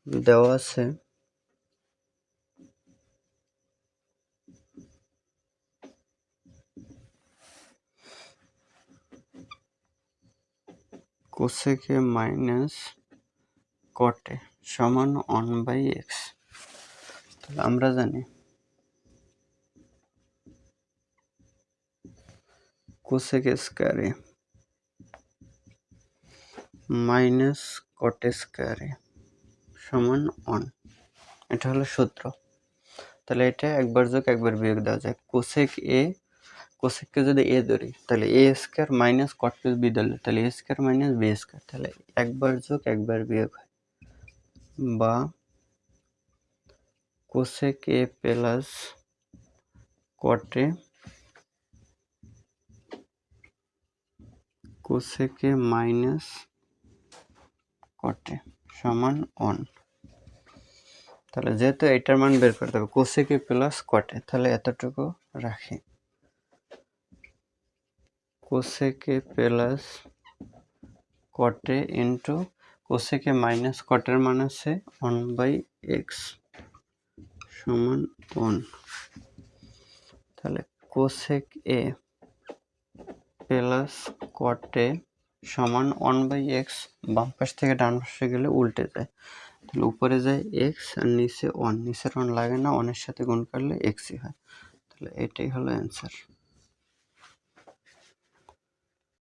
দেওয়া আছে cosec a minus cot a সমান 1/x। তাহলে আমরা জানি cosec a square a minus cot a square a সমান 1। এটা হলো সূত্র। তাহলে এটা একবার যোগ একবার বিয়োগ দেওয়া যায়। কোসেককে যদি a ধরি তাহলে a square minus cot K b ধরলে তাহলে a square minus b square, তাহলে একবার যোগ একবার বিয়োগ হয়, বা cosec a plus cot a cosec a minus cot a সমান 1। তাহলে যেহেতু এটার মান বের করতে হবে cosec a plus cot a, তাহলে এতটুকু রাখি, cosec a plus cot a into cosec a minus cot এর মান আছে 1/x সমান 1। তাহলে cosec a plus cot a সমান 1/x, বাম পাশ থেকে ডান পাশে গেলে উল্টে যায়, তাহলে উপরে যায় x আর নিচে 1, নিচের 1 লাগে না, 1 এর সাথে গুণ করলে x ই হয়। তাহলে এটাই হলো অ্যান্সার।